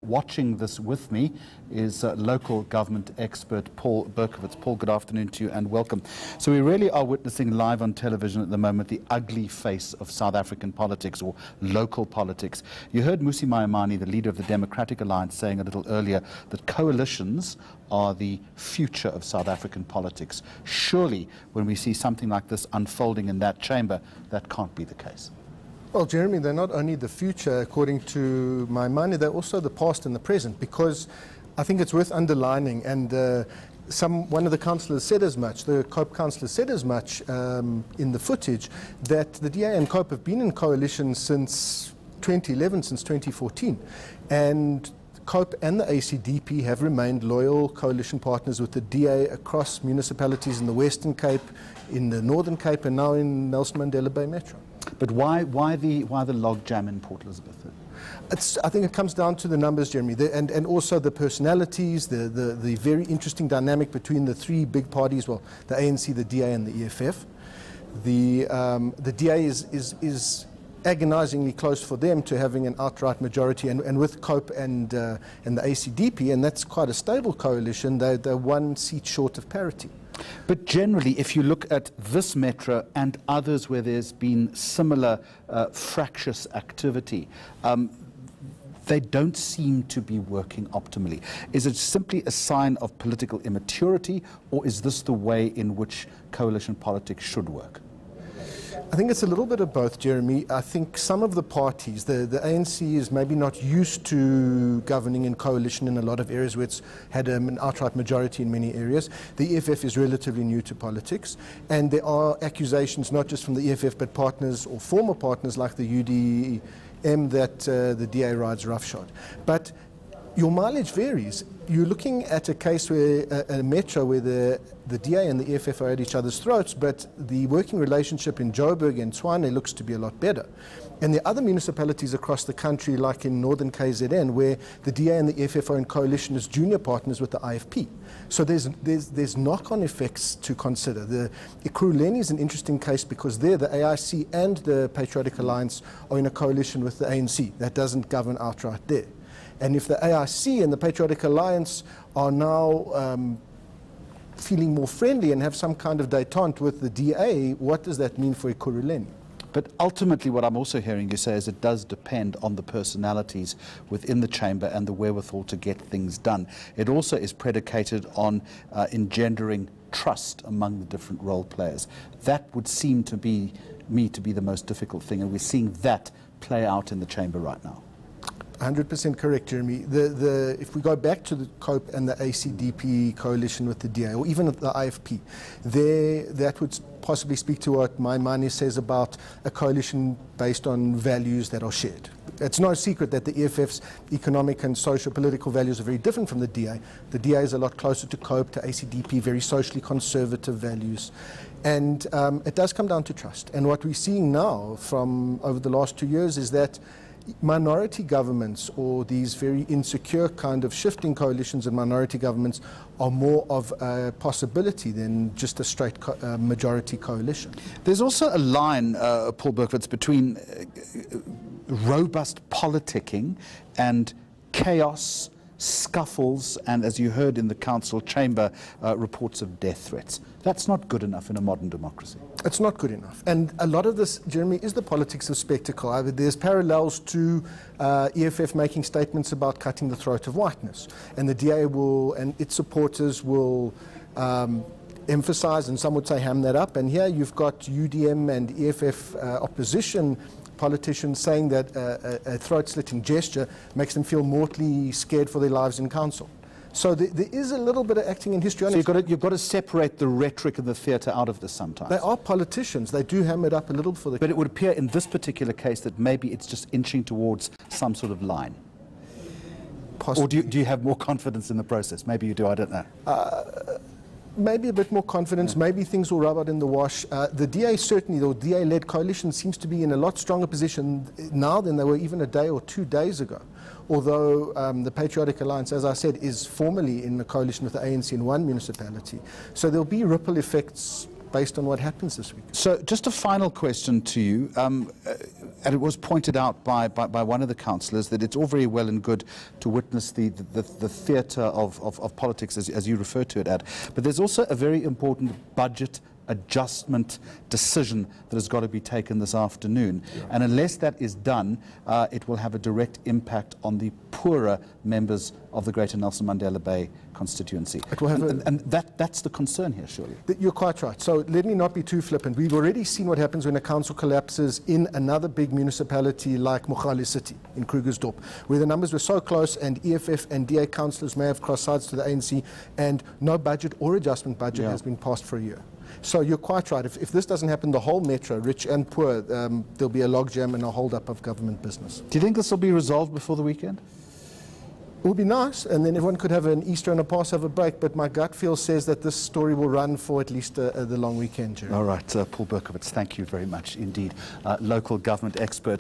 watching this with me is local government expert Paul Berkowitz. Paul, good afternoon to you and welcome. So we really are witnessing live on television at the moment the ugly face of South African politics, or local politics. You heard Mmusi Maimane, the leader of the Democratic Alliance, saying a little earlier that coalitions are the future of South African politics. Surely, when we see something like this unfolding in that chamber, that can't be the case. Well, Jeremy, they're not only the future, according to Maimane, they're also the past and the present, because I think it's worth underlining, and one of the councillors said as much, the COPE councillor said as much in the footage, that the DA and COPE have been in coalition since 2011, since 2014, and COPE and the ACDP have remained loyal coalition partners with the DA across municipalities in the Western Cape, in the Northern Cape, and now in Nelson Mandela Bay Metro. But why the logjam in Port Elizabeth? I think it comes down to the numbers, Jeremy, and also the personalities, the very interesting dynamic between the three big parties, well, the ANC, the DA, and the EFF. The DA is agonizingly close for them to having an outright majority, and with COPE and the ACDP, and that's quite a stable coalition, they're 1 seat short of parity. But generally, if you look at this metro and others where there's been similar fractious activity, they don't seem to be working optimally. Is it simply a sign of political immaturity, or is this the way in which coalition politics should work? I think it's a little bit of both, Jeremy. I think some of the parties, the ANC is maybe not used to governing in coalition in a lot of areas where it's had an outright majority in many areas. The EFF is relatively new to politics, and there are accusations not just from the EFF but partners or former partners like the UDM that the DA rides roughshod. But your mileage varies. You're looking at a case where a metro where the DA and the EFF are at each other's throats, but the working relationship in Joburg and Tshwane looks to be a lot better. And there are other municipalities across the country, like in northern KZN, where the DA and the EFF are in coalition as junior partners with the IFP. So there's knock-on effects to consider. The Ekurhuleni is an interesting case because there the AIC and the Patriotic Alliance are in a coalition with the ANC. That doesn't govern outright there. And if the AIC and the Patriotic Alliance are now feeling more friendly and have some kind of détente with the DA, what does that mean for Ekurhuleni? But ultimately what I'm also hearing you say is it does depend on the personalities within the chamber and the wherewithal to get things done. It also is predicated on engendering trust among the different role players. That would seem to be the most difficult thing, and we're seeing that play out in the chamber right now. 100% correct, Jeremy. If we go back to the COPE and the ACDP coalition with the DA, or even the IFP, that would possibly speak to what Maimane says about a coalition based on values that are shared. It's no secret that the EFF's economic and socio-political values are very different from the DA. The DA is a lot closer to COPE, to ACDP, very socially conservative values. And it does come down to trust. And what we're seeing now from over the last 2 years is that minority governments, or these very insecure kind of shifting coalitions and minority governments, are more of a possibility than just a straight majority coalition. There's also a line, Paul Berkowitz, between robust politicking and chaos, scuffles, and, as you heard in the council chamber, reports of death threats. That's not good enough in a modern democracy. It's not good enough. And a lot of this, Jeremy, is the politics of spectacle. There's parallels to EFF making statements about cutting the throat of whiteness. And the DA will, and its supporters will emphasize, and some would say ham that up. And here you've got UDM and EFF opposition politicians saying that a throat-slitting gesture makes them feel mortally scared for their lives in council. So there is a little bit of acting in history. So you've got to separate the rhetoric and the theatre out of this sometimes. They are politicians. They do ham it up a little for the... But it would appear in this particular case that maybe it's just inching towards some sort of line. Possibly. Or do you have more confidence in the process? Maybe you do, I don't know. Maybe a bit more confidence, maybe things will rub out in the wash. The DA certainly, the DA-led coalition seems to be in a lot stronger position now than they were even a day or 2 days ago. Although the Patriotic Alliance, as I said, is formally in a coalition with the ANC in one municipality. So there'll be ripple effects based on what happens this week. So just a final question to you. and it was pointed out by one of the councillors that it's all very well and good to witness the theatre of politics, as you refer to it, Ed. But there's also a very important budget adjustment decision that has got to be taken this afternoon. Yeah. And unless that is done, it will have a direct impact on the poorer members of the Greater Nelson Mandela Bay constituency. It will have and that's the concern here, surely. You're quite right. So let me not be too flippant. We've already seen what happens when a council collapses in another big municipality like Mogale City in Krugersdorp, where the numbers were so close and EFF and DA councillors may have crossed sides to the ANC and no budget or adjustment budget has been passed for a year. So you're quite right. If this doesn't happen, the whole metro, rich and poor, there'll be a logjam and a hold-up of government business. Do you think this will be resolved before the weekend? It would be nice, and then everyone could have an Easter and a Passover break, but my gut feel says that this story will run for at least the long weekend, Jerry. All right, Paul Berkowitz, thank you very much indeed. Local government expert.